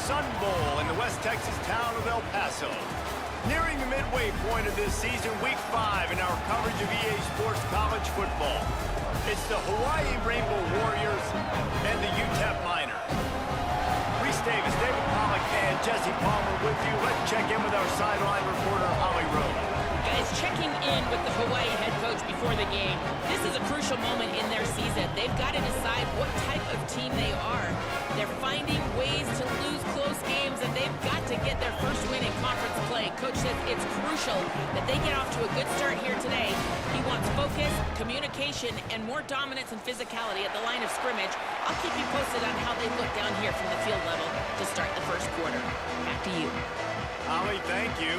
Sun Bowl in the West Texas town of El Paso. Nearing the midway point of this season, week 5 in our coverage of EA Sports College football. It's the Hawaii Rainbow Warriors and the UTEP Miners. Reese Davis, David Pollack, and Jesse Palmer with you. Let's check in with our sideline reporter, Holly Rowe. Guys, checking in with the Hawaii head coach before the game. This is a crucial moment in their season. They've got to decide what type of team they are. They're finding ways to lose close games, and they've got to get their first win in conference play. Coach says it's crucial that they get off to a good start here today. He wants focus, communication, and more dominance and physicality at the line of scrimmage. I'll keep you posted on how they look down here from the field level to start the first quarter. Back to you. Holly, thank you.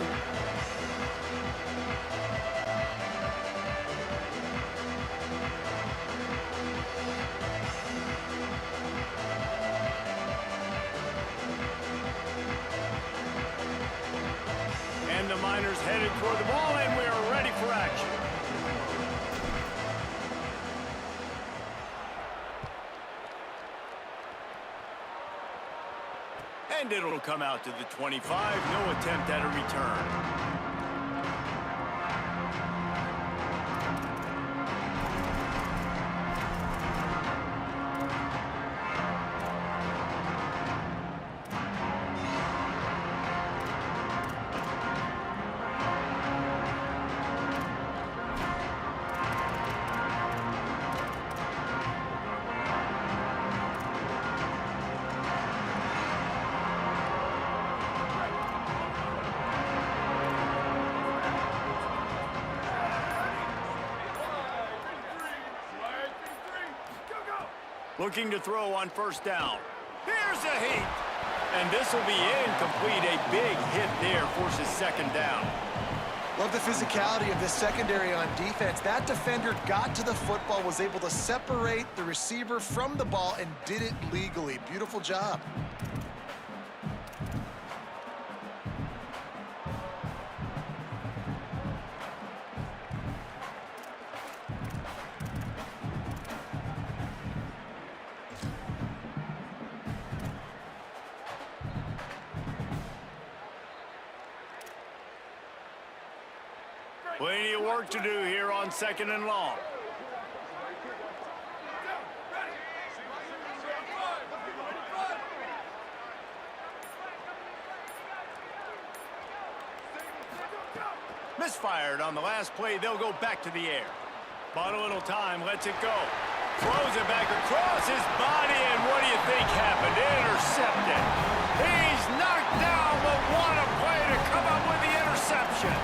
And the Miners headed toward the ball, and we are ready for action. And it'll come out to the 25. No attempt at a return. Looking to throw on first down. Here's a heat. And this will be incomplete. A big hit there forces second down. Love the physicality of this secondary on defense. That defender got to the football, was able to separate the receiver from the ball, and did it legally. Beautiful job. Plenty of work to do here on second and long. Misfired on the last play. They'll go back to the air. Bought a little time, lets it go. Throws it back across his body, and what do you think happened? Intercepted. He's knocked down, but what a play to come up with the interception.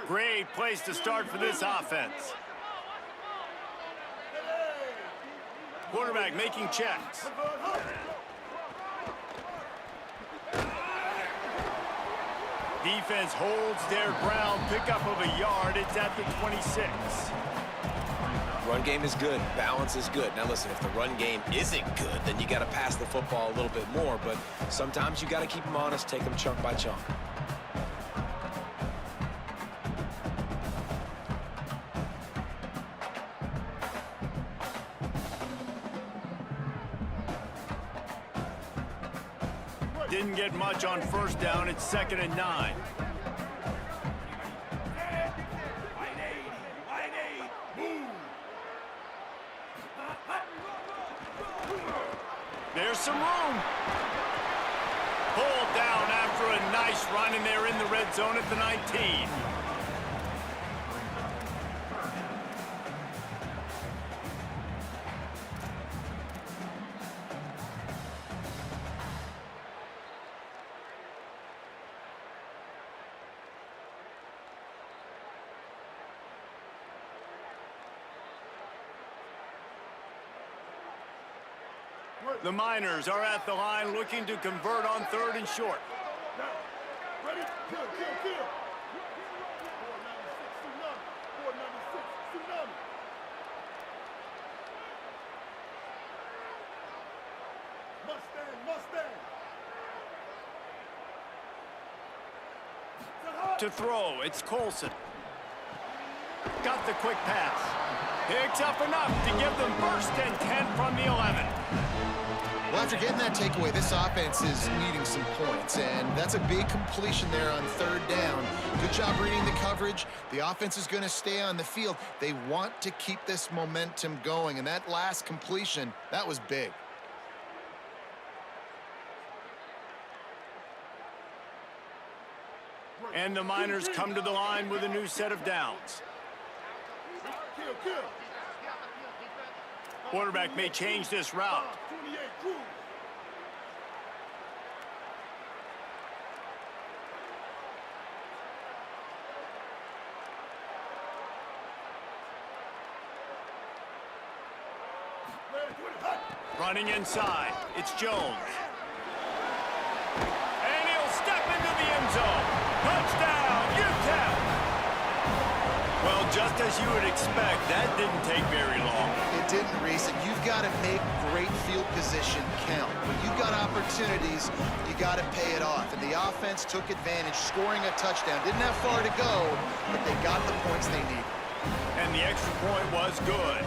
Great place to start for this offense. Quarterback making checks. Defense holds their ground. Pickup of a yard. It's at the 26. Run game is good. Balance is good. Now listen, if the run game isn't good, then you got to pass the football a little bit more. But sometimes you got to keep them honest, take them chunk by chunk. Didn't get much on first down. It's 2nd and 9. There's some room. Pulled down after a nice run, and they're in the red zone at the 19. The Miners are at the line looking to convert on 3rd and short. to throw. It's Colson. Got the quick pass. Picks up enough to give them first and 10 from the 11. Well, after getting that takeaway, this offense is needing some points, and that's a big completion there on third down. Good job reading the coverage. The offense is going to stay on the field. They want to keep this momentum going, and that last completion, that was big. And the Miners come to the line with a new set of downs. Quarterback may change this route. Running inside, it's Jones. And he'll step into the end zone. Touchdown, UTEP! Well, just as you would expect, that didn't take very long. It didn't, Reese, and you've got to make great field position count. When you've got opportunities, you got to pay it off. And the offense took advantage, scoring a touchdown. Didn't have far to go, but they got the points they needed. And the extra point was good.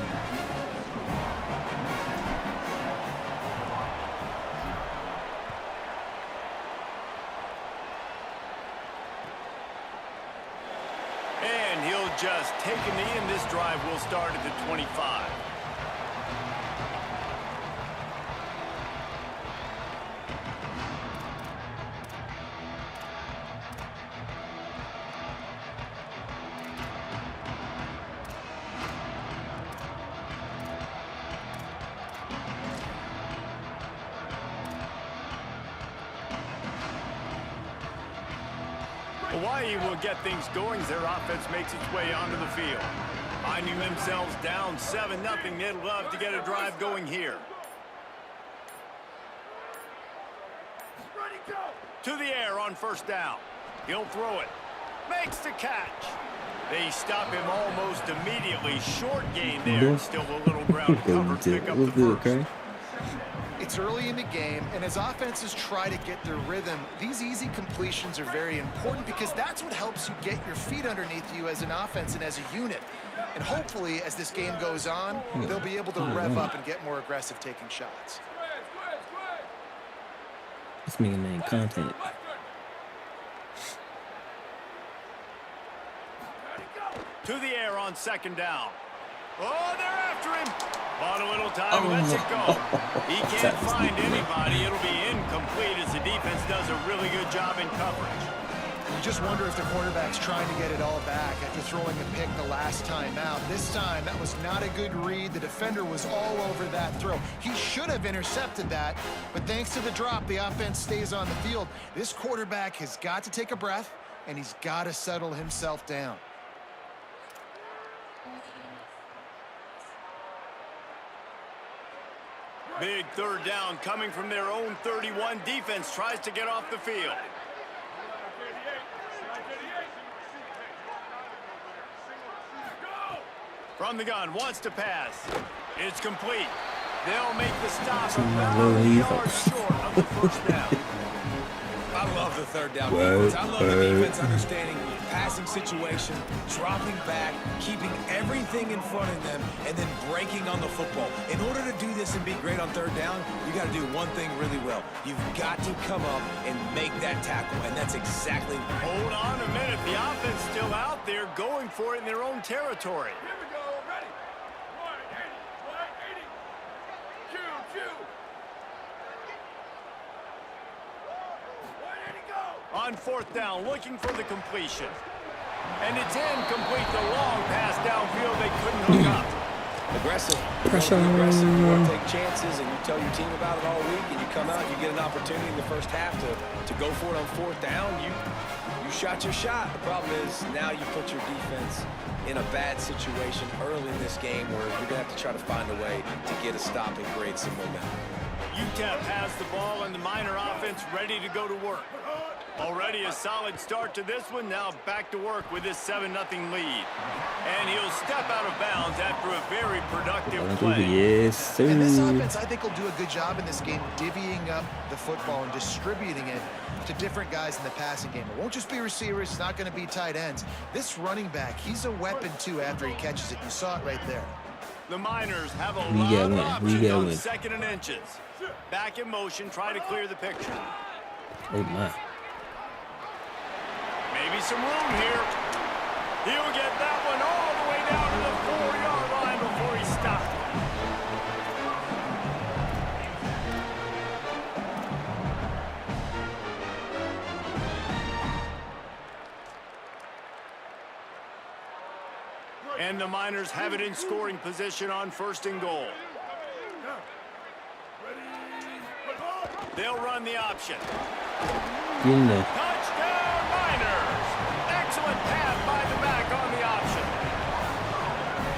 And he'll just take a knee, and this drive will start at the 25. Hawaii will get things going as their offense makes its way onto the field. Finding themselves down 7-0, they'd love to get a drive going here. To the air on first down. He'll throw it. Makes the catch. They stop him almost immediately. Short gain there. Still a little ground to cover to pick up the first. Okay. It's early in the game, and as offenses try to get their rhythm, these easy completions are very important because that's what helps you get your feet underneath you as an offense and as a unit. And hopefully, as this game goes on, they'll be able to rev up and get more aggressive taking shots. It's making content. To the air on second down. Oh, they're after him. Bought a little time, lets it go. He can't find anybody. It'll be incomplete as the defense does a really good job in coverage. You just wonder if the quarterback's trying to get it all back after throwing a pick the last time out. This time, that was not a good read. The defender was all over that throw. He should have intercepted that, but thanks to the drop, the offense stays on the field. This quarterback has got to take a breath, and he's got to settle himself down. Big third down coming from their own 31. Defense tries to get off the field. From the gun, wants to pass. It's complete. They'll make the stop about a yard short of the first down. I love the third down defense. I love the defense understanding passing situation, dropping back, keeping everything in front of them, and then breaking on the football. In order to do this and be great on third down, you got to do one thing really well. You've got to come up and make that tackle, and that's exactly. Hold on a minute. The offense still out there going for it in their own territory. Here we go. Ready. 180. 180. Cue. On fourth down, looking for the completion. And it's incomplete. The long pass downfield, they couldn't hook up. Aggressive. Pressure. You want to take chances, and you tell your team about it all week, and you come out, you get an opportunity in the first half to go for it on fourth down. You shot your shot. The problem is now you put your defense in a bad situation early in this game where you're going to have to try to find a way to get a stop and create some momentum. UTEP has the ball, and the Miner offense ready to go to work. Already a solid start to this one. Now back to work with this 7-0 lead. And he'll step out of bounds after a very productive play. Yes, sir. And this offense, I think, will do a good job in this game divvying up the football and distributing it to different guys in the passing game. It won't just be receivers. It's not going to be tight ends. This running back, he's a weapon, too, after he catches it. You saw it right there. The Miners have a lot of options on 2nd and inches. Back in motion, try to clear the picture. Oh, my. Maybe some room here. He'll get that one all the way down to the 4-yard line before he stopped. And the Miners have it in scoring position on 1st and goal. They'll run the option. Touchdown, Miners! Excellent pass by the back on the option.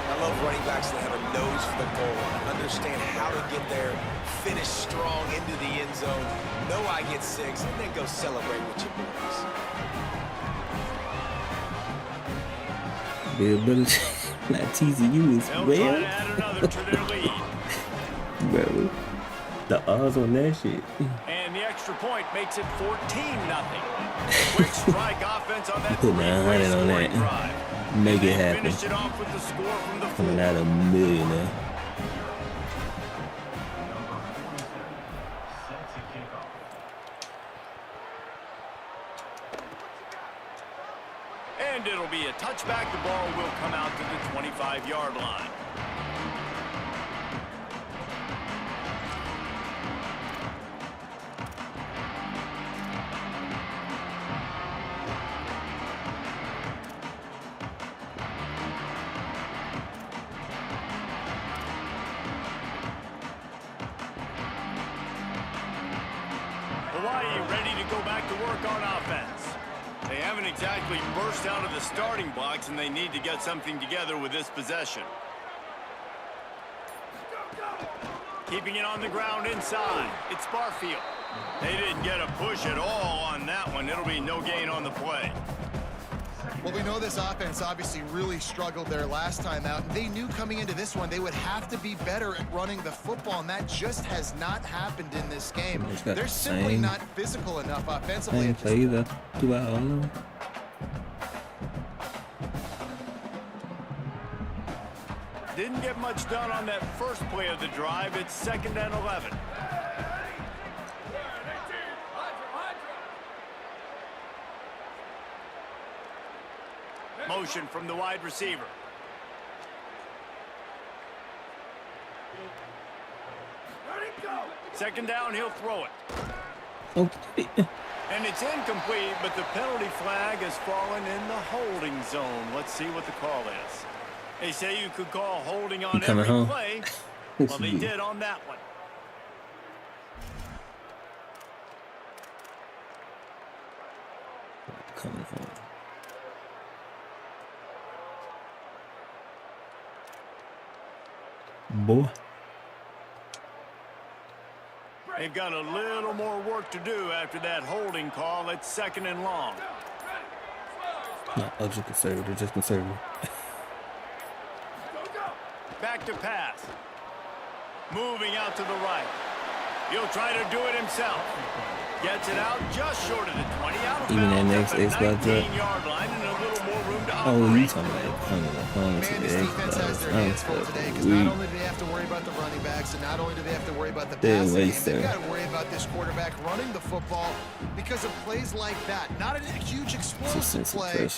I love running backs that have a nose for the goal and understand how to get there, finish strong into the end zone, know I get 6, and then go celebrate with your boys. Bill Belichick, not TCU is They'll well. try to add another to their lead. Bro, the odds on that shit. And the extra point makes it 14-0. Quick strike offense on that Put 900 on scoring that. drive. Make And it they happen. finished it off with the score from the Coming 4. out a millionaire. And it'll be a touchback. The ball will come out to the 25-yard line. Hawaii ready to go back to work on offense. They haven't exactly burst out of the starting blocks, and they need to get something together with this possession. Keeping it on the ground inside. It's Barfield. They didn't get a push at all on that one. It'll be no gain on the play. Well, we know this offense obviously really struggled their last time out, and they knew coming into this one they would have to be better at running the football, and that just has not happened in this game. They're simply not physical enough offensively. Same play throughout all of them. Didn't get much done on that first play of the drive. It's 2nd and 11. Motion from the wide receiver. Second down, he'll throw it. Okay. And it's incomplete, but the penalty flag has fallen in the holding zone. Let's see what the call is. They say you could call holding on every play. Well, they did on that one. Coming home. Boy. They've got a little more work to do after that holding call. It's 2nd and long. No, I'm just conservative, just conservative. Back to pass. Moving out to the right. He'll try to do it himself. Gets it out just short of the 20. Out of Even that bounds next at the Xbox drop. 19-yard line and a little more room to Oh, you operate. talking about coming home to Man, the this defense has their hands full today because not only do they have to worry about the running backs and not only do they have to worry about the passing game, they've got to worry about this quarterback running the football because of plays like that. Not a huge explosive play,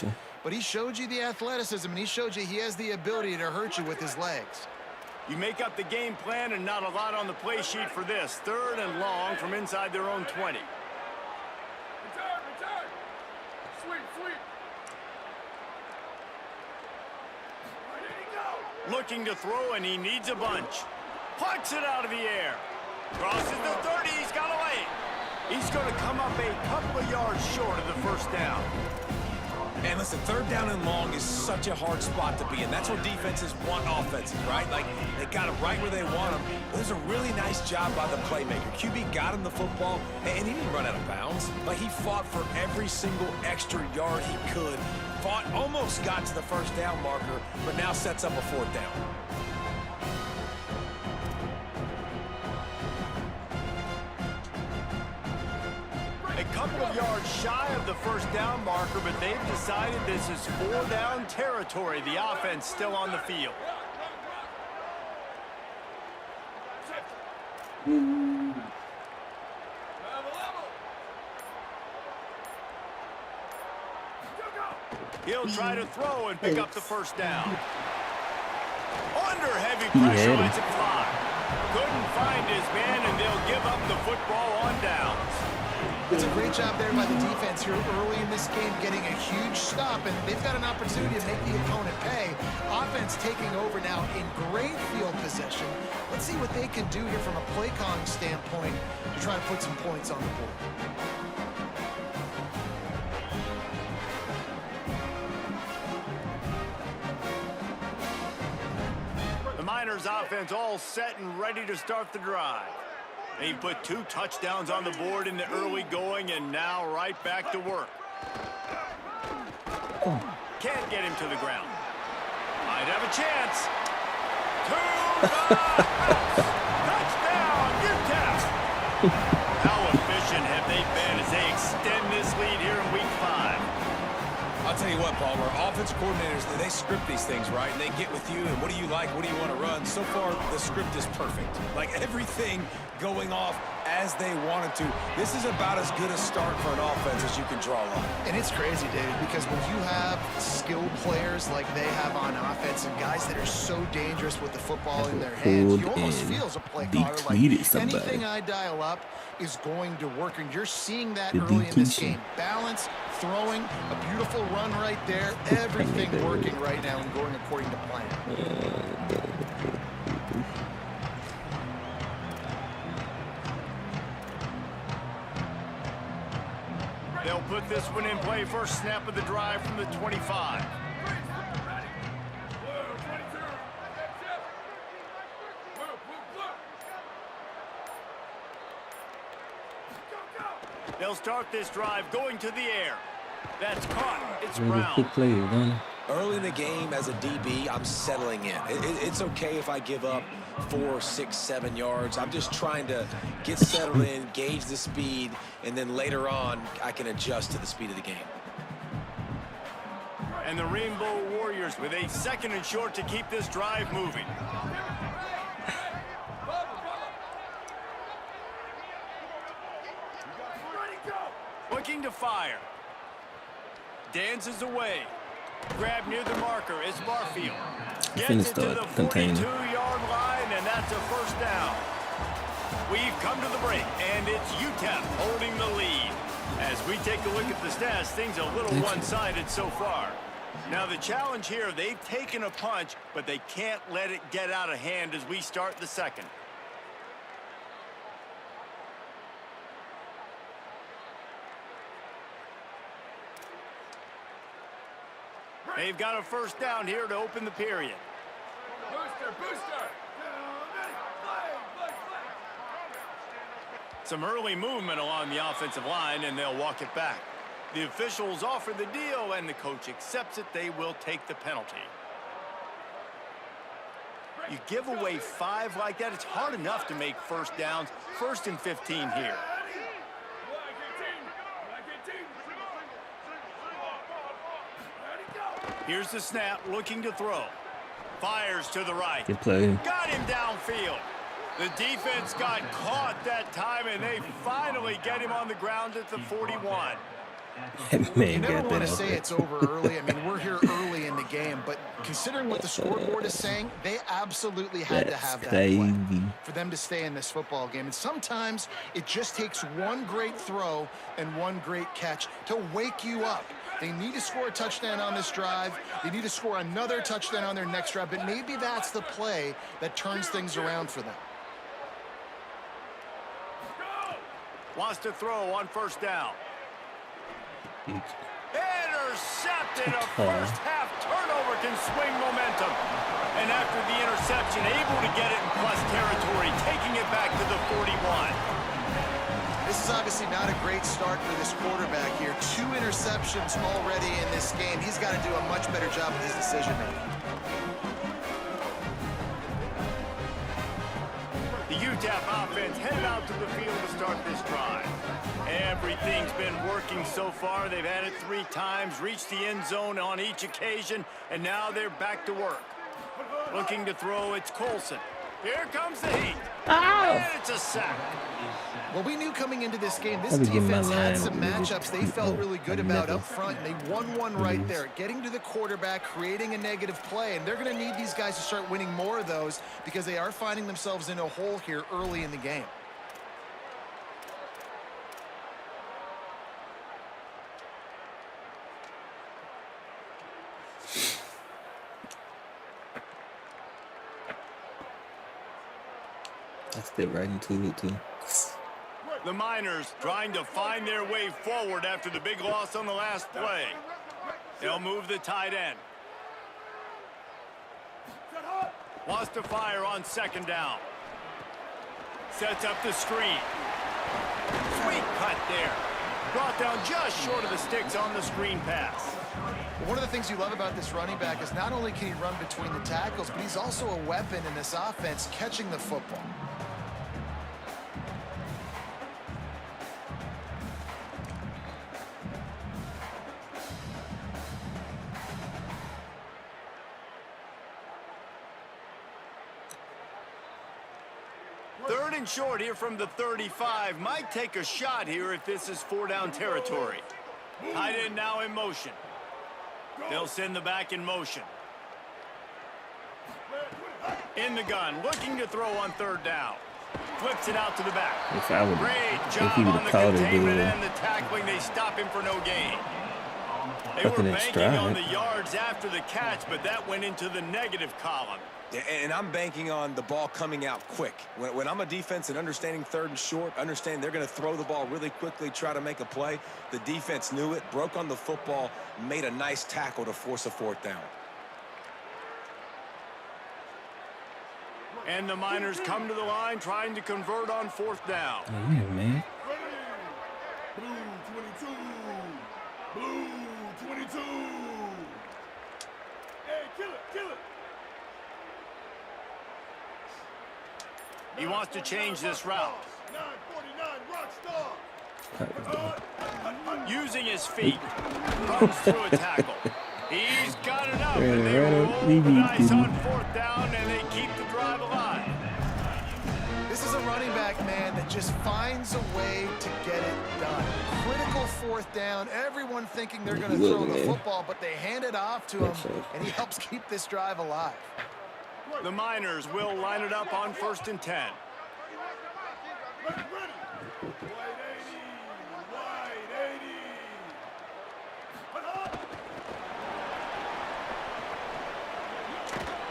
but he showed you the athleticism and he showed you he has the ability to hurt you with his legs. You make up the game plan and not a lot on the play sheet for this. 3rd and long from inside their own 20. Looking to throw, and he needs a bunch. Plucks it out of the air. Crosses the 30. He's got away. He's going to come up a couple of yards short of the first down. And listen, third down and long is such a hard spot to be in. That's where defenses want offenses, right? Like, they got it right where they want them. It was a really nice job by the playmaker. QB got him the football, and he didn't run out of bounds. But he fought for every single extra yard he could. Fought, almost got to the first down marker, but now sets up a fourth down. A couple of yards shy of the first down marker, but they've decided this is 4-down territory. The offense still on the field. He'll try to throw and pick up the first down. Under heavy pressure, lets it fly. Couldn't find his man, and they'll give up the football on downs. It's a great job there by the defense here early in this game, getting a huge stop, and they've got an opportunity to make the opponent pay. Offense taking over now in great field possession. Let's see what they can do here from a play calling standpoint to try to put some points on the board. The Miners offense all set and ready to start the drive. They put 2 touchdowns on the board in the early going, and now right back to work. Can't get him to the ground. Might have a chance. To the house. Touchdown, UTEP. How efficient have they been as they extend this lead here in week 5? I'll tell you what, Palmer, offense coordinators, they script these things, right? And they get with you, and what do you like, what do you want to run? So far, the script is perfect. Like, everything going off as they wanted to. This is about as good a start for an offense as you can draw up. And it's crazy, David, because when you have skilled players like they have on offense and guys that are so dangerous with the football in their hands, you almost feel as a play caller like anything I dial up is going to work. And you're seeing that early in this game. Balance, throwing, a beautiful run right there. Everything working right now and going according to plan. They'll put this one in play. First snap of the drive from the 25. They'll start this drive going to the air. That's caught. It's Brown. Early in the game as a DB, I'm settling in. It's okay if I give up 4, 6, 7 yards. I'm just trying to get settled in, gauge the speed, and then later on, I can adjust to the speed of the game. And the Rainbow Warriors with a 2nd and short to keep this drive moving. Looking to fire. Dances away. Grab near the marker is Barfield. Gets it to the 42-yard line, and that's a first down. We've come to the break, and it's UTEP holding the lead. As we take a look at the stats, things a little one-sided so far. Now the challenge here, they've taken a punch, but they can't let it get out of hand as we start the second. They've got a first down here to open the period. Booster. Some early movement along the offensive line, and they'll walk it back. The officials offer the deal, and the coach accepts it. They will take the penalty. You give away 5 like that, it's hard enough to make first downs. 1st and 15 here. Here's the snap, looking to throw. Fires to the right. Good play. Got him downfield. The defense got caught that time, and they finally get him on the ground at the 41. You never want to say it's over early. I mean, we're here early in the game, but considering what the scoreboard is saying, they absolutely had to have that play for them to stay in this football game. And sometimes it just takes one great throw and one great catch to wake you up. They need to score a touchdown on this drive. They need to score another touchdown on their next drive, but maybe that's the play that turns things around for them. Wants to throw on first down. intercepted. A first half turnover can swing momentum. And after the interception, able to get it in plus territory, taking it back to the 41. This is obviously not a great start for this quarterback here. 2 interceptions already in this game. He's got to do a much better job with his decision-making. The UTEP offense headed out to the field to start this drive. Everything's been working so far. They've had it 3 times, reached the end zone on each occasion, and now they're back to work. Looking to throw, it's Colson. Here comes the heat. And it's a sack. Well, we knew coming into this game, this defense had some matchups they felt really good about up front, and they won one right there. Getting to the quarterback, creating a negative play, and they're going to need these guys to start winning more of those because they are finding themselves in a hole here early in the game. I stepped right into it, too. The Miners trying to find their way forward after the big loss on the last play. They'll move the tight end. Wants to fire on second down. Sets up the screen. Sweet cut there. Brought down just short of the sticks on the screen pass. One of the things you love about this running back is not only can he run between the tackles, but he's also a weapon in this offense catching the football. Third and short here from the 35. Might take a shot here if this is 4-down territory. Tight end now in motion. They'll send the back in motion. In the gun, looking to throw on third down. Flips it out to the back. Great job on the containment and the tackling. They stop him for no gain. They were banking on the yards after the catch, but that went into the negative column. Yeah, and I'm banking on the ball coming out quick. When I'm a defense and understanding third and short, understanding they're going to throw the ball really quickly, try to make a play, the defense knew it, broke on the football, made a nice tackle to force a 4th down. And the Miners come to the line trying to convert on 4th down. Oh, yeah, man. Blue 22. Blue 22. Hey, kill it, kill it. He wants to change this route. 949 Rockstar. Using his feet. Runs through a tackle. He's got it up. And they roll the dice on 4th down, and they keep the drive alive. This is a running back, man, that just finds a way to get it done. Critical 4th down. Everyone thinking they're going to throw the football, but they hand it off to him, and he helps keep this drive alive. The Miners will line it up on 1st and 10. Ready. Wide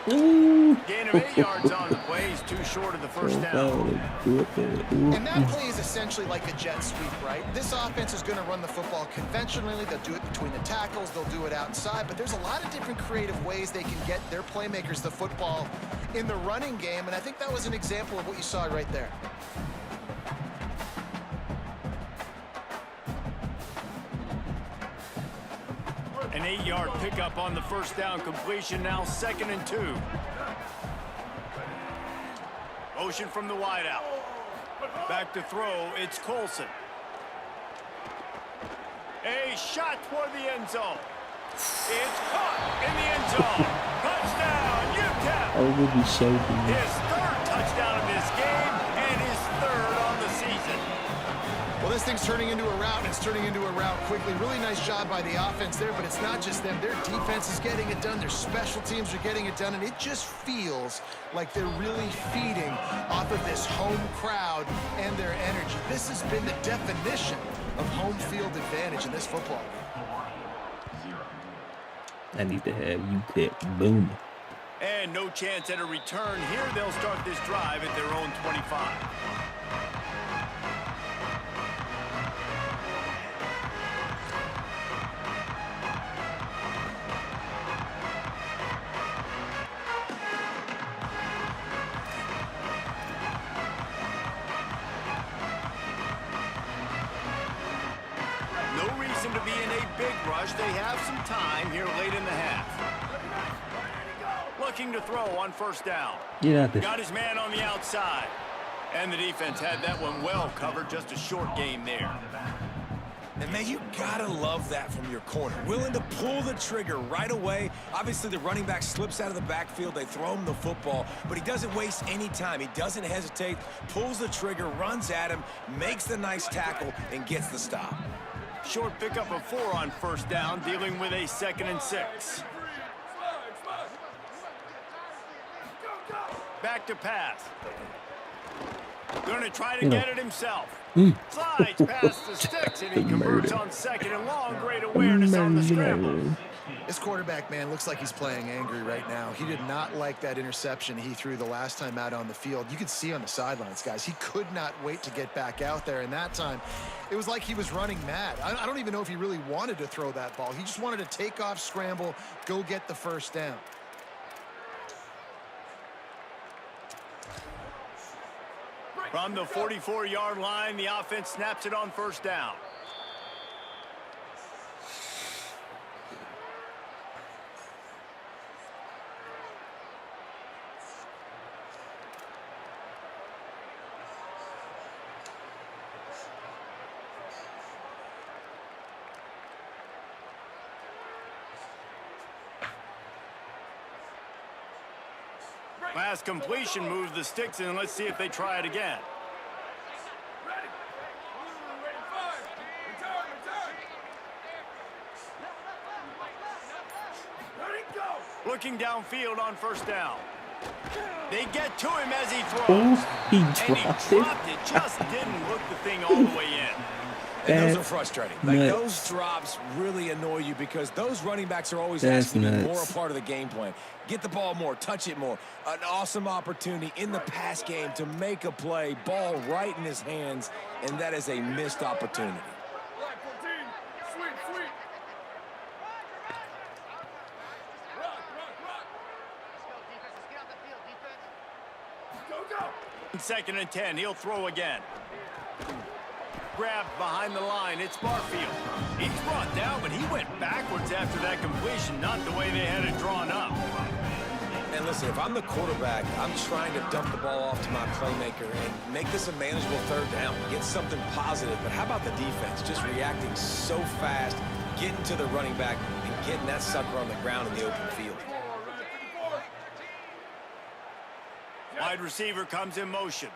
80. Gain of 8 yards on the play. He's too short of the 1st down. And that play is essentially like a jet sweep, right? This offense is going to run the football conventionally. They'll do it between the tackles. They'll do it outside. But there's a lot of different creative ways they can get their playmakers the football in the running game. And I think that was an example of what you saw right there. An 8-yard pickup on the 1st down completion. Now 2nd and 2. Motion from the wideout. Back to throw. It's Colson. A shot toward the end zone. It's caught in the end zone. Touchdown, UTEP. I would be so good. His 3rd touchdown of this game and his 3rd on the season. Well, this thing's turning into a rout, and it's turning into a rout quickly. Really nice job by the offense there, but it's not just them. Their defense is getting it done. Their special teams are getting it done, and it just feels like they're really feeding off of this home crowd and their energy. This has been the definition of home field advantage in this football game. I need to have UTEP boom. And no chance at a return here. They'll start this drive at their own 25. No reason to be in a big rush. They have some time here late in the half. Looking to throw on first down. Got his man on the outside. And the defense had that one well covered. Just a short game there. And, man, you got to love that from your corner. Willing to pull the trigger right away. Obviously, the running back slips out of the backfield. They throw him the football, but he doesn't waste any time. He doesn't hesitate, pulls the trigger, runs at him, makes the nice tackle, and gets the stop. Short pickup of 4 on first down, dealing with a 2nd and 6. Back to pass. Going to try to get it himself. Slides past the sticks, and he converts on 2nd and long. Great awareness on the scramble. This quarterback, man, looks like he's playing angry right now. He did not like that interception he threw the last time out on the field. You could see on the sidelines, guys, he could not wait to get back out there. And that time, it was like he was running mad. I don't even know if he really wanted to throw that ball. He just wanted to take off, scramble, go get the first down. From the 44-yard line, the offense snaps it on first down. Last completion moves the sticks in. Let's see if they try it again. Looking downfield on first down. They get to him as he throws. Oh, he dropped it. Just didn't look the thing all the way in. And those are frustrating. Like, those drops really annoy you because those running backs are always asking to be more a part of the game plan. Get the ball more, touch it more. An awesome opportunity in the pass game to make a play, ball right in his hands, and that is a missed opportunity. Second and 10, he'll throw again. Grabbed behind the line, it's Barfield. He's brought down, but he went backwards after that completion, not the way they had it drawn up. And listen, if I'm the quarterback, I'm trying to dump the ball off to my playmaker and make this a manageable third down, get something positive. But how about the defense just reacting so fast, getting to the running back, and getting that sucker on the ground in the open field? Wide receiver comes in motion.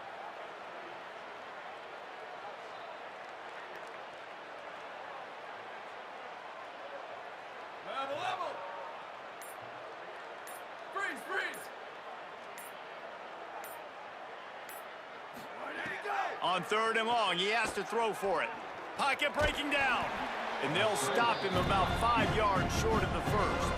Level. Freeze. On 3rd and long, he has to throw for it. Pocket breaking down. And they'll stop him about 5 yards short of the first.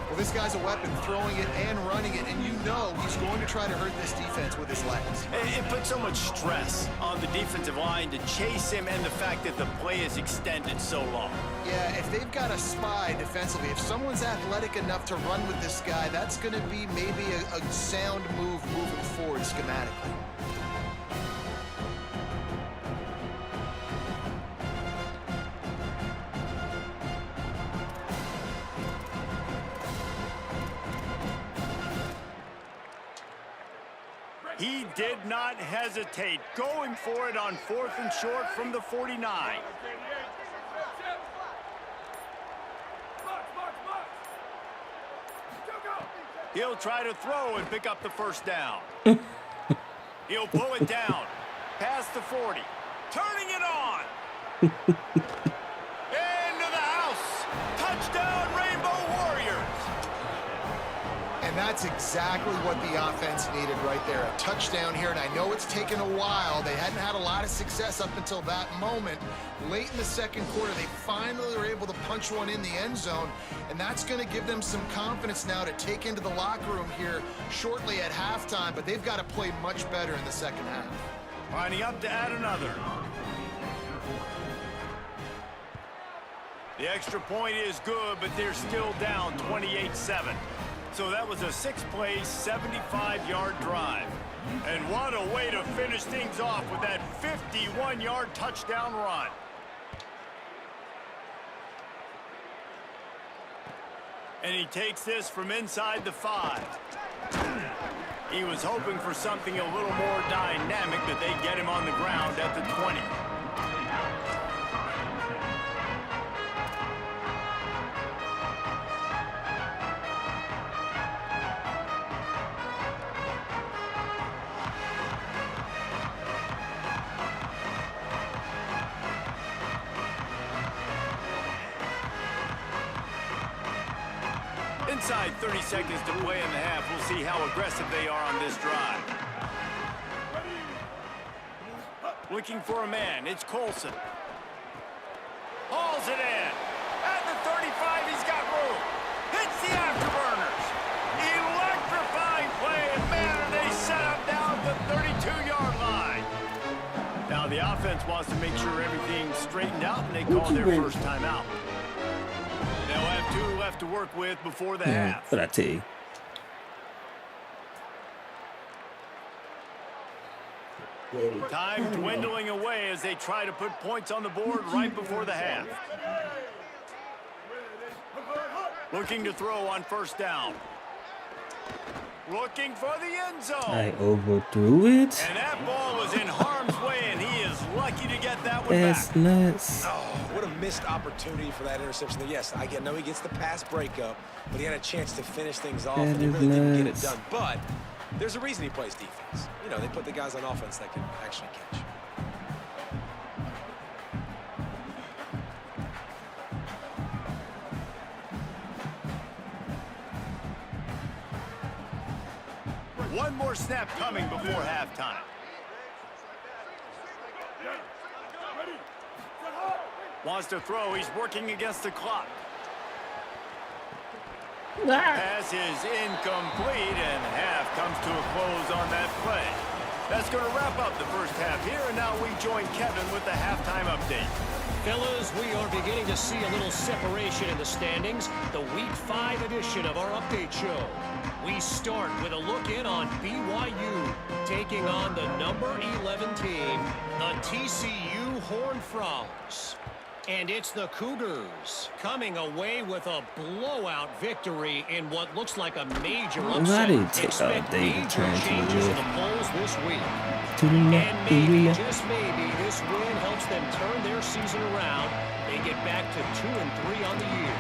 Well, this guy's a weapon, throwing it and running it, and you know he's going to try to hurt this defense with his legs. It puts so much stress on the defensive line to chase him and the fact that the play is extended so long. Yeah, if they've got a spy defensively, if someone's athletic enough to run with this guy, that's going to be maybe a sound move moving forward schematically. He did not hesitate, going for it on 4th and short from the 49. He'll try to throw and pick up the first down. He'll pull it down, past the 40, turning it on. Into the house. Touchdown, Rainbow Warriors. And that's exactly what the offense needed right there. A touchdown here, and I know it's taken a while. They hadn't had a lot of success up until that moment. Late in the second quarter, they finally were able to punch one in the end zone, and that's going to give them some confidence now to take into the locker room here shortly at halftime, but they've got to play much better in the second half. Lining up to add another. The extra point is good, but they're still down 28-7. So that was a 6-play, 75-yard drive. And what a way to finish things off with that 51-yard touchdown run. And he takes this from inside the 5. He was hoping for something a little more dynamic, but they get him on the ground at the 20. Inside 30 seconds to play in the half. We'll see how aggressive they are on this drive. Looking for a man. It's Colson. Hauls it in. At the 35, he's got room. Hits the afterburners. Electrifying play, and man, are they set up down at the 32-yard line. Now the offense wants to make sure everything's straightened out, and they call their first timeout. They'll have 2 left to work with before the half. What I tell you? Time dwindling away as they try to put points on the board right before the half. Looking to throw on first down. Looking for the end zone. I overthrew it. And that ball was in harm's way, and he is lucky to get that one That's back. nuts. Oh, what a missed opportunity for that interception. Yes, I know he gets the pass breakup, but he had a chance to finish things off, and he really didn't get it done. But there's a reason he plays defense. You know, they put the guys on offense that can actually catch. One more snap coming before halftime. Wants to throw. He's working against the clock. Pass is incomplete, and half comes to a close on that play. That's going to wrap up the first half here, and now we join Kevin with the halftime update. Fellas, we are beginning to see a little separation in the standings. The Week 5 edition of our update show. We start with a look in on BYU taking on the number 11 team, the TCU Horned Frogs. And it's the Cougars coming away with a blowout victory in what looks like a major upset. Expect major changes in the polls this week. And maybe, just maybe, this win helps them turn their season around. They get back to 2-3 on the year.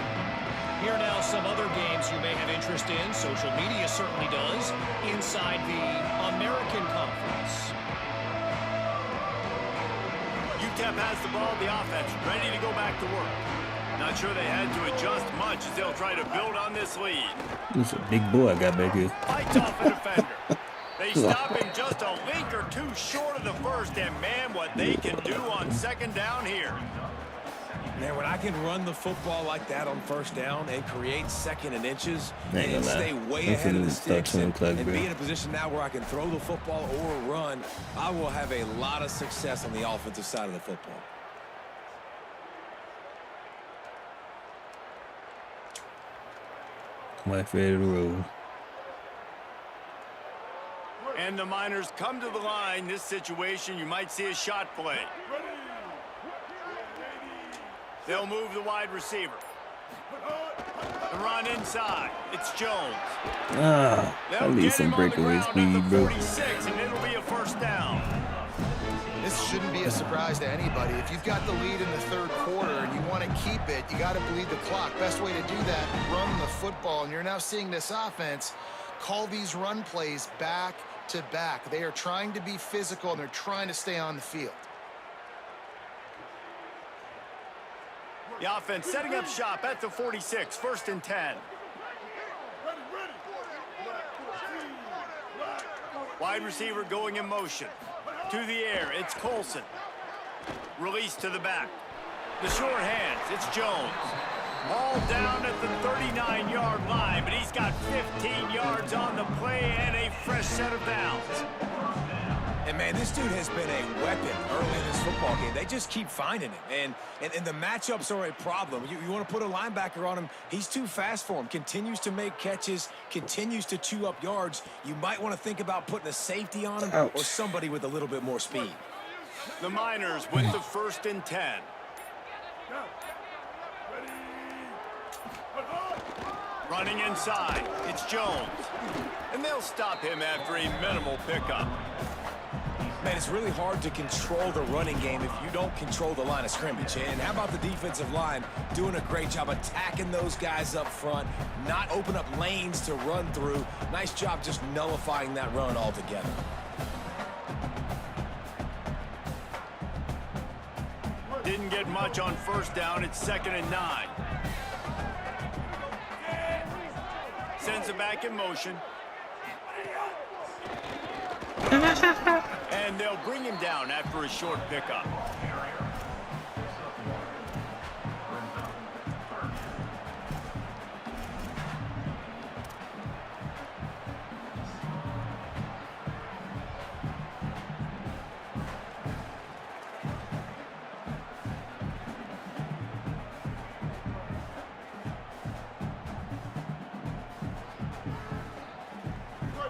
Here now some other games you may have interest in. Social media certainly does. Inside the American Conference. UTEP has the ball, the offense ready to go back to work. Not sure they had to adjust much as they'll try to build on this lead. This is a big boy I got back here. Fights off the defender. They stop him just a link or two short of the first, and man, what they can do on second down here. Man, when I can run the football like that on first down and create second and inches and stay way ahead of the sticks and be in a position now where I can throw the football or run, I will have a lot of success on the offensive side of the football. Wife ready to roll. And the Miners come to the line. This situation, you might see a shot play. They'll move the wide receiver. The run inside. It's Jones. I need some breakaway speed, bro. 46, and it'll be a first down. This shouldn't be a surprise to anybody. If you've got the lead in the third quarter and you want to keep it, you got to bleed the clock. Best way to do that, run the football. And you're now seeing this offense call these run plays back to back. They are trying to be physical, and they're trying to stay on the field. The offense setting up shop at the 46, 1st and 10. Wide receiver going in motion. To the air, it's Colson. Release to the back. The short hands, it's Jones. All down at the 39-yard line, but he's got 15 yards on the play and a fresh set of downs. And, man, this dude has been a weapon early in this football game. They just keep finding him. And the matchups are a problem. You want to put a linebacker on him, he's too fast for him. Continues to make catches, continues to chew up yards. You might want to think about putting a safety on him or somebody with a little bit more speed. The Miners with the 1st and 10. Running inside, it's Jones. And they'll stop him after a minimal pickup. Man, it's really hard to control the running game if you don't control the line of scrimmage. And how about the defensive line doing a great job attacking those guys up front, not open up lanes to run through. Nice job just nullifying that run altogether. Didn't get much on first down. It's 2nd and 9. Sends it back in motion. And they'll bring him down after a short pickup.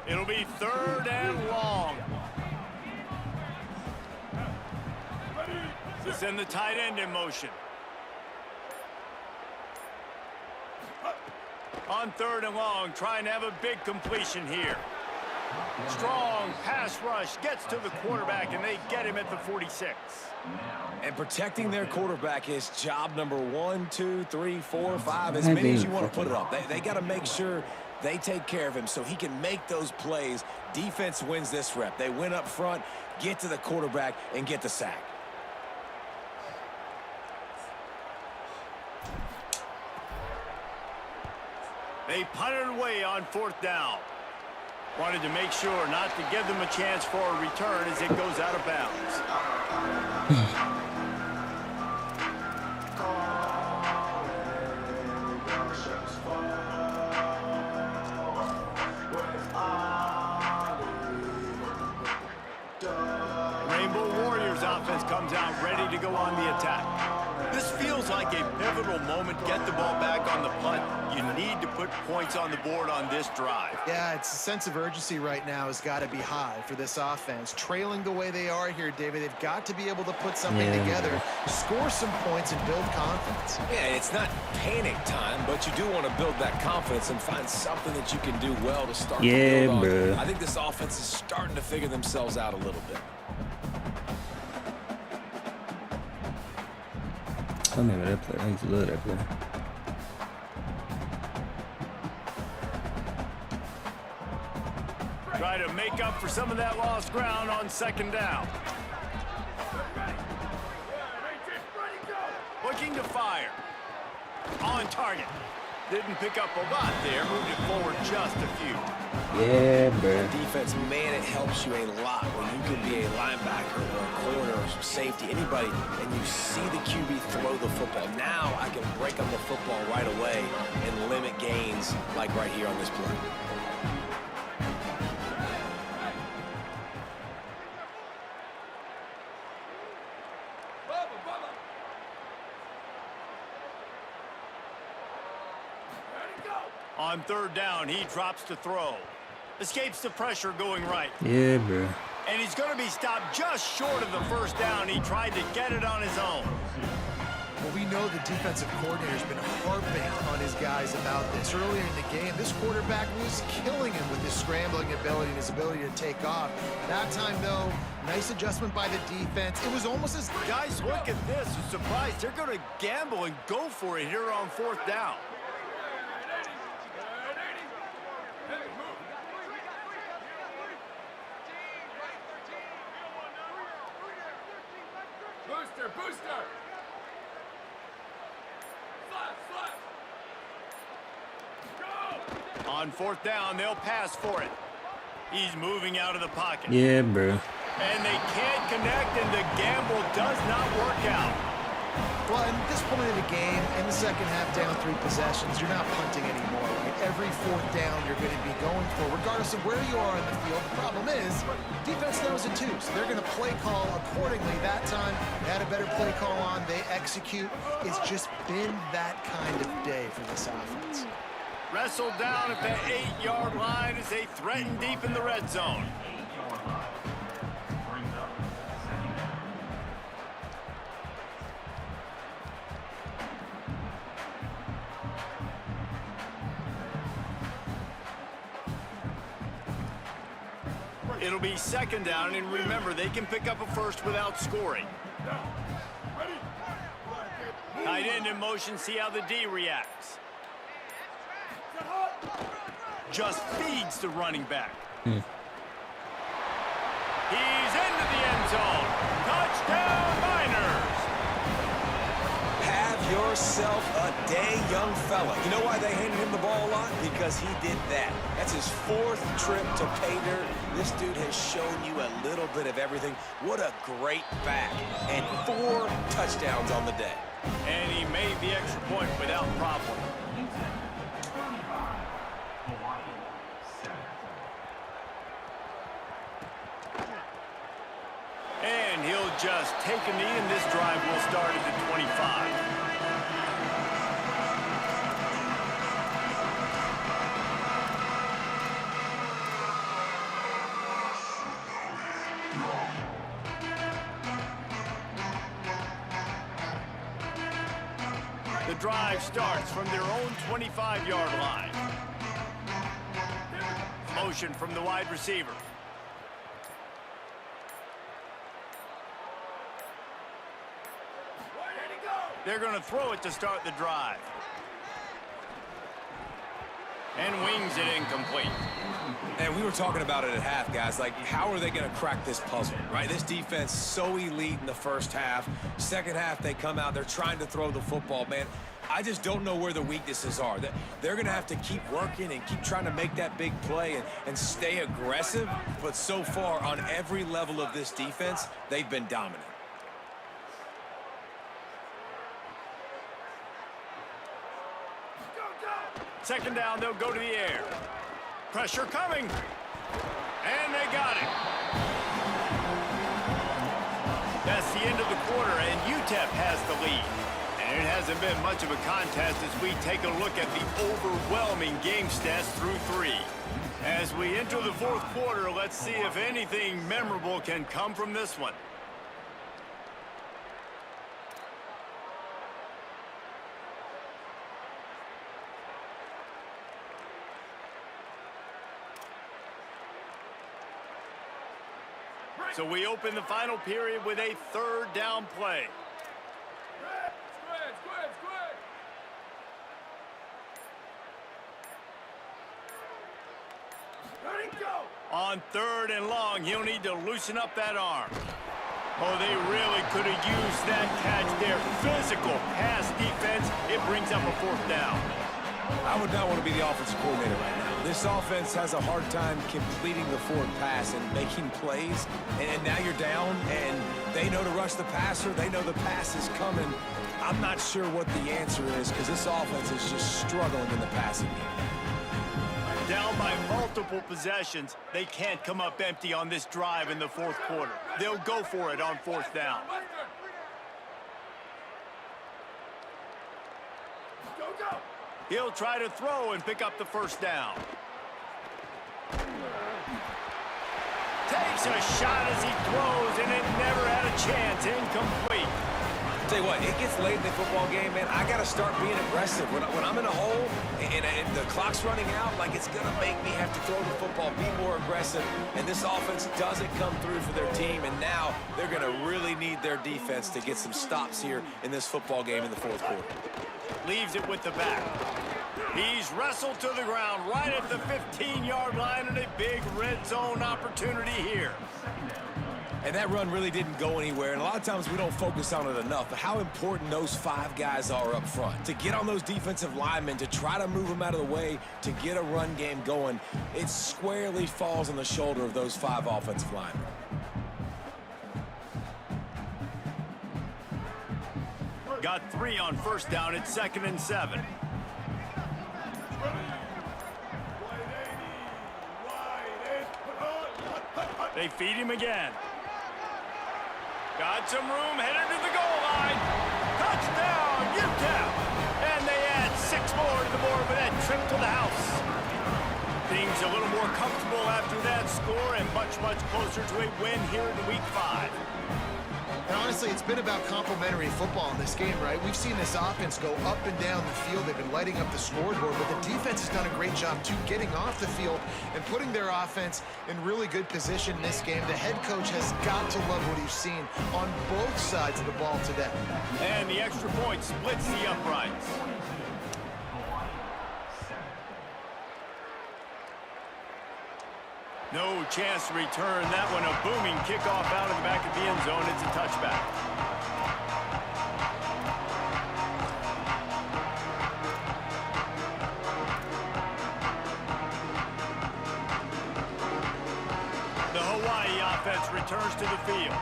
It'll be 3rd and long. To send the tight end in motion. On 3rd and long, trying to have a big completion here. Strong pass rush gets to the quarterback, and they get him at the 46. And protecting their quarterback is job number 1, 2, 3, 4, 5, as many as you want to put it up. They got to make sure they take care of him so he can make those plays. Defense wins this rep. They win up front, get to the quarterback, and get the sack. They punted away on 4th down. Wanted to make sure not to give them a chance for a return as it goes out of bounds. Rainbow Warriors offense comes out ready to go on the attack. This feels like a pivotal moment. Get the ball back on the punt. You need to put points on the board on this drive. Yeah, it's a sense of urgency right now has got to be high for this offense. Trailing the way they are here, David, they've got to be able to put something together, score some points, and build confidence. Yeah, it's not panic time, but you do want to build that confidence and find something that you can do well to start to build on. Bro. I think this offense is starting to figure themselves out a little bit. I remember that play. I used to love that play. Try to make up for some of that lost ground on 2nd down. Looking to fire. On target. Didn't pick up a lot there. Moved it forward just a few. Yeah, bro. Defense, man, it helps you a lot when you can be a linebacker or a corner or some safety, anybody, and you see the QB throw the football. Now I can break on the football right away and limit gains like right here on this play. On 3rd down, he drops to throw. Escapes the pressure going right. Yeah, bro. And he's going to be stopped just short of the 1st down. He tried to get it on his own. Well, we know the defensive coordinator's been harping on his guys about this. Earlier in the game, this quarterback was killing him with his scrambling ability and his ability to take off. That time, though, nice adjustment by the defense. It was almost as... Guys, look at this. I'm surprised. They're going to gamble and go for it here on 4th down. Booster! Go! On 4th down, they'll pass for it. He's moving out of the pocket. Yeah, bro. And they can't connect, and the gamble does not work out. Well, at this point of the game, in the second half, down 3 possessions, you're not punting anymore. Right? Every 4th down you're going to be going for, regardless of where you are in the field. The problem is, defense knows it too, so they're going to play call accordingly. That time, they had a better play call on. They execute. It's just been that kind of day for this offense. Wrestled down at the 8-yard line as they threaten deep in the red zone. It'll be second down, and remember, they can pick up a first without scoring. Tight end in motion, see how the D reacts. Just feeds the running back. He's into the end zone. Touchdown, Niners. Have yourself a day, young fella. You know why they handed him the ball a lot? Because he did that. That's his 4th trip to pay dirt. This dude has shown you a little bit of everything. What a great back. And 4 touchdowns on the day. And he made the extra point without problem. And he'll just take a knee, and this drive will start at the 25. The drive starts from their own 25-yard line. Motion from the wide receiver. They're going to throw it to start the drive. And wings it incomplete. And we were talking about it at half, guys. Like, how are they going to crack this puzzle, right? This defense so elite in the first half. Second half, they come out. They're trying to throw the football, man. I just don't know where the weaknesses are. They're going to have to keep working and keep trying to make that big play and stay aggressive. But so far, on every level of this defense, they've been dominant. Second down, they'll go to the air. Pressure coming. And they got it. That's the end of the quarter, and UTEP has the lead. And it hasn't been much of a contest as we take a look at the overwhelming game stats through 3. As we enter the 4th quarter, let's see if anything memorable can come from this one. So we open the final period with a 3rd down play. On 3rd and long, he'll need to loosen up that arm. Oh, they really could have used that catch there. Physical pass defense. It brings up a 4th down. I would not want to be the offensive coordinator right now. This offense has a hard time completing the forward pass and making plays. And now you're down, and they know to rush the passer. They know the pass is coming. I'm not sure what the answer is because this offense is just struggling in the passing game. Down by multiple possessions, they can't come up empty on this drive in the 4th quarter. They'll go for it on 4th down. He'll try to throw and pick up the 1st down. Takes a shot as he throws, and it never had a chance. Incomplete. Tell you what, it gets late in the football game, man. I got to start being aggressive. When I'm in a hole and the clock's running out, like it's going to make me have to throw the football, be more aggressive. And this offense doesn't come through for their team, and now they're going to really need their defense to get some stops here in this football game in the 4th quarter. Leaves it with the back. He's wrestled to the ground right at the 15-yard line, and a big red zone opportunity here. And that run really didn't go anywhere, and a lot of times we don't focus on it enough, but how important those 5 guys are up front. To get on those defensive linemen, to try to move them out of the way, to get a run game going, it squarely falls on the shoulder of those 5 offensive linemen. Got 3 on 1st down at 2nd and 7. They feed him again. Got some room, headed to the goal line. Touchdown, UTEP! And they add 6 more to the board with that trip to the house. Things a little more comfortable after that score and much, much closer to a win here in Week 5. And honestly, honestly, it's been about complementary football in this game, right? We've seen this offense go up and down the field. They've been lighting up the scoreboard, but the defense has done a great job, too, getting off the field and putting their offense in really good position in this game. The head coach has got to love what he's seen on both sides of the ball today. And the extra point splits the uprights. No chance to return that one. A booming kickoff out of the back of the end zone. It's a touchback. The Hawaii offense returns to the field.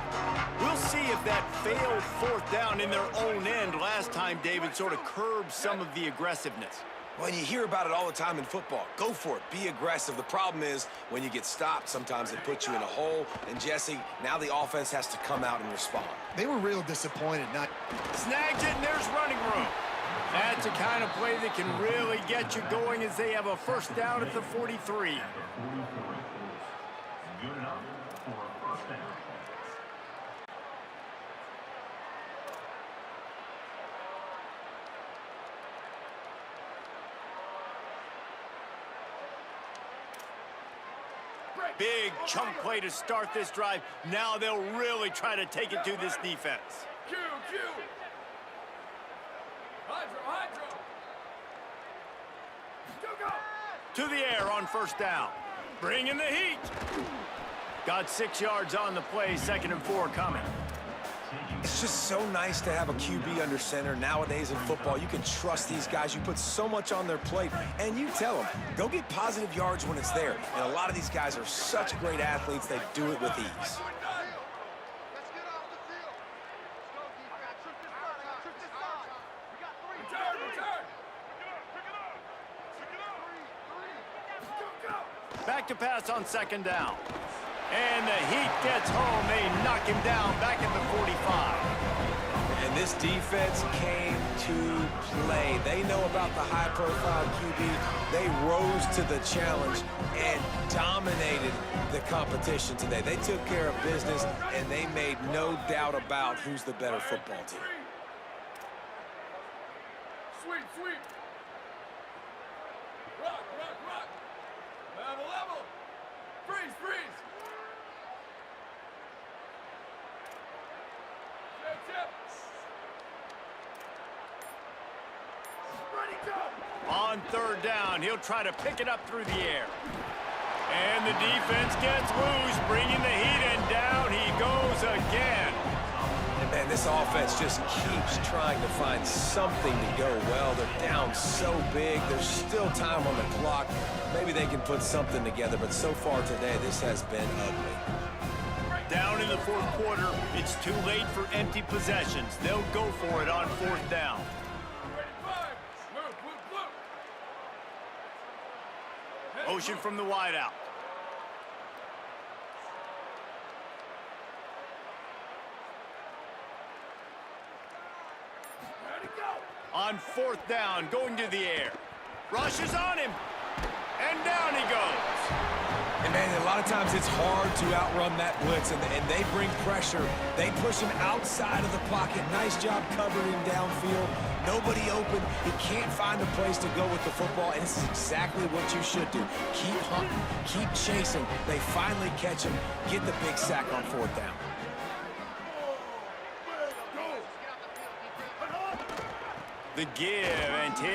We'll see if that failed fourth down in their own end last time, David, sort of curbed some of the aggressiveness. Well, you hear about it all the time in football. Go for it. Be aggressive. The problem is when you get stopped, sometimes it puts you in a hole. And, Jesse, now the offense has to come out and respond. They were real disappointed. Snags it, and there's running room. That's a kind of play that can really get you going as they have a first down at the 43. Big chunk play to start this drive. Now they'll really try to take it to this defense. Q. Hydro. Go. To the air on first down. Bring in the heat. Got 6 yards on the play, 2nd and 4 coming. It's just so nice to have a QB under center. Nowadays in football, you can trust these guys. You put so much on their plate, and you tell them, go get positive yards when it's there. And a lot of these guys are such great athletes, they do it with ease. Let's get off the field. Let's go, defense. Shoot this side. We got 3. Return. Pick it up. Go. Back to pass on 2nd down. And the heat gets home. They knock him down back at the 45. And this defense came to play. They know about the high-profile QB. They rose to the challenge and dominated the competition today. They took care of business, and they made no doubt about who's the better football team. Sweep. Rock. Level. Freeze. Tip. Ready, go. On 3rd down, he'll try to pick it up through the air. And the defense gets loose, bringing the heat, and down he goes again. And, man, this offense just keeps trying to find something to go well. They're down so big. There's still time on the clock. Maybe they can put something together, but so far today, this has been ugly. Down in the 4th quarter, it's too late for empty possessions. They'll go for it on 4th down. Ready, 5. Move. Motion from the wideout. Ready, go. On 4th down, going to the air. Rushes on him. And down he goes. And, man, a lot of times it's hard to outrun that blitz, and they bring pressure. They push him outside of the pocket. Nice job covering him downfield. Nobody open. He can't find a place to go with the football, and this is exactly what you should do. Keep hunting. Keep chasing. They finally catch him. Get the big sack on 4th down. The give, and tick.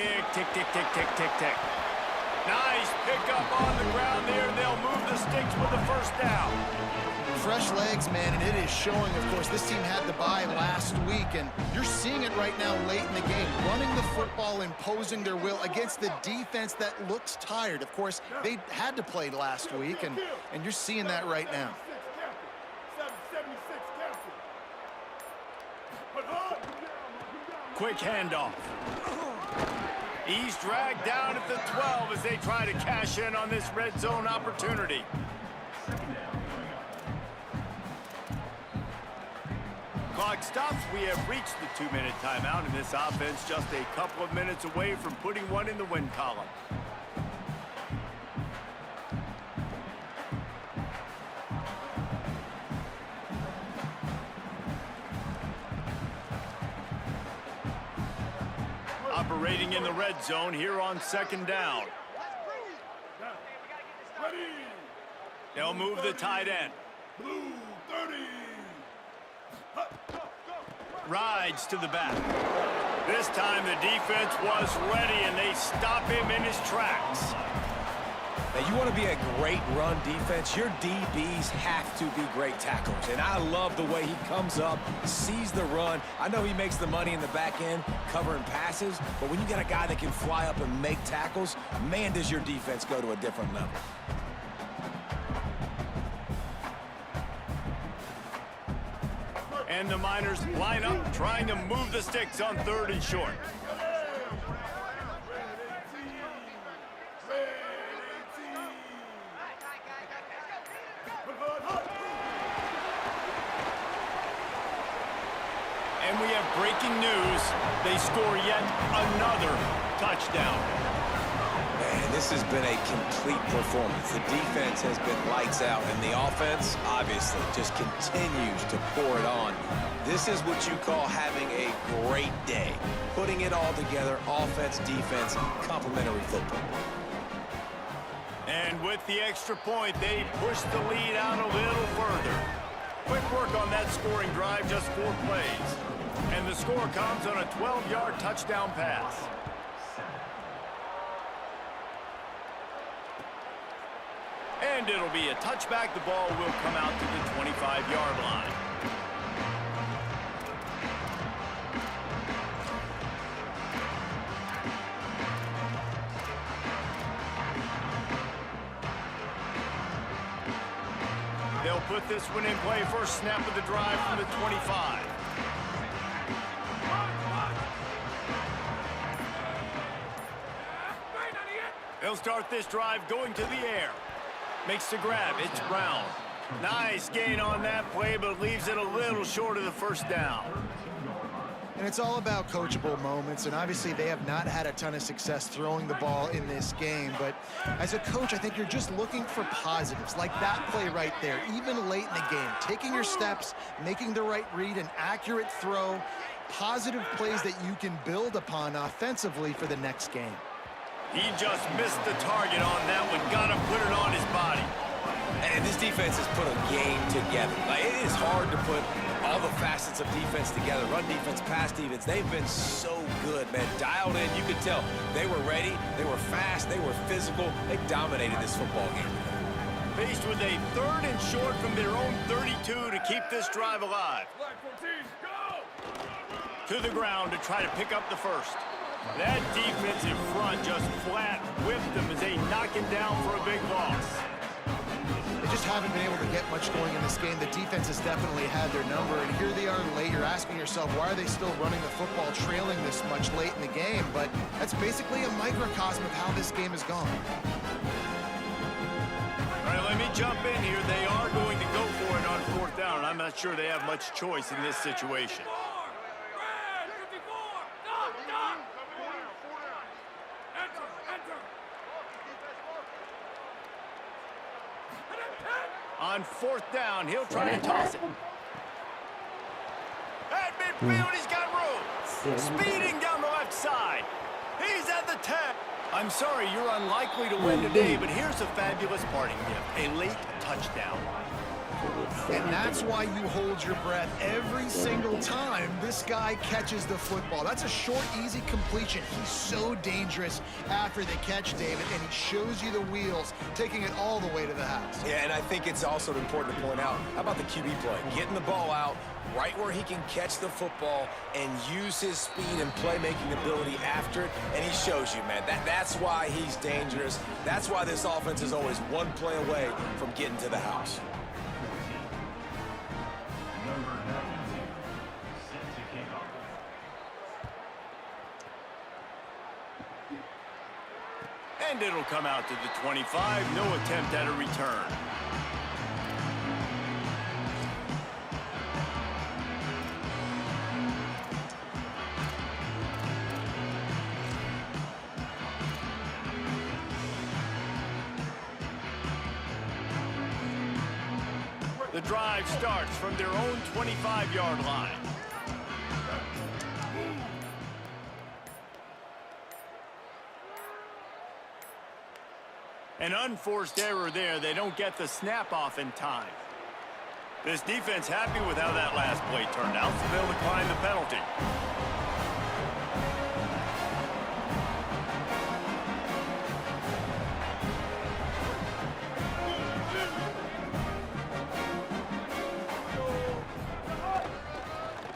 Nice pickup on the ground there. They'll move the sticks with the first down. Fresh legs, man, and it is showing, of course. This team had the bye last week, and you're seeing it right now late in the game. Running the football, imposing their will against the defense that looks tired. Of course, they had to play last week, and you're seeing that right now. 776 Quick handoff. He's dragged down at the 12 as they try to cash in on this red zone opportunity. Clock stops. We have reached the 2-minute timeout, and this offense just a couple of minutes away from putting one in the win column. operating in the red zone here on 2nd down. They'll move the tight end. Rides to the back. This time the defense was ready, and they stop him in his tracks. Now, you want to be a great run defense, your DBs have to be great tacklers. And I love the way he comes up, sees the run. I know he makes the money in the back end covering passes, but when you got a guy that can fly up and make tackles, man, does your defense go to a different level. And the Miners line up, trying to move the sticks on 3rd and short. And we have breaking news. They score yet another touchdown. Man, this has been a complete performance. The defense has been lights out, and the offense, obviously, just continues to pour it on. This is what you call having a great day. Putting it all together, offense, defense, complementary football. And with the extra point, they push the lead out a little further. Quick work on that scoring drive, just 4 plays. And the score comes on a 12-yard touchdown pass. And it'll be a touchback. The ball will come out to the 25-yard line. They'll put this one in play. First snap of the drive from the 25. They'll start this drive going to the air. Makes the grab. It's Brown. Nice gain on that play, but leaves it a little short of the first down. And it's all about coachable moments, and obviously they have not had a ton of success throwing the ball in this game, but as a coach, I think you're just looking for positives, like that play right there, even late in the game. Taking your steps, making the right read, an accurate throw, positive plays that you can build upon offensively for the next game. He just missed the target on that one. Got to put it on his body. And this defense has put a game together. Like, it is hard to put all the facets of defense together. Run defense, pass defense. They've been so good, man. Dialed in. You could tell they were ready. They were fast. They were physical. They dominated this football game. Faced with a 3rd and short from their own 32 to keep this drive alive. To the ground to try to pick up the first. That defensive front just flat whipped them as they knock him down for a big loss. They just haven't been able to get much going in this game. The defense has definitely had their number, and here they are late. You're asking yourself, why are they still running the football trailing this much late in the game? But that's basically a microcosm of how this game has gone. All right, let me jump in here. They are going to go for it on 4th down. I'm not sure they have much choice in this situation. On 4th down, he'll try to toss it. At midfield, he's got room. Speeding down the left side. He's at the 10. I'm sorry, you're unlikely to win today, but here's a fabulous parting gift. A late touchdown. And that's why you hold your breath every single time this guy catches the football. That's a short, easy completion. He's so dangerous after the catch, David, and he shows you the wheels, taking it all the way to the house. Yeah, and I think it's also important to point out, how about the QB play? Getting the ball out right where he can catch the football and use his speed and playmaking ability after it, and he shows you, man. That's why he's dangerous. That's why this offense is always one play away from getting to the house. And it'll come out to the 25. No attempt at a return. The drive starts from their own 25-yard line. An unforced error there. They don't get the snap off in time. This defense happy with how that last play turned out, so they'll decline the penalty.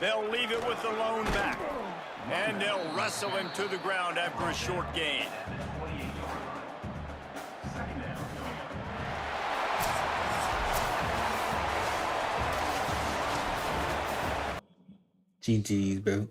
They'll leave it with the lone back. And they'll wrestle him to the ground after a short gain. GG's, bro.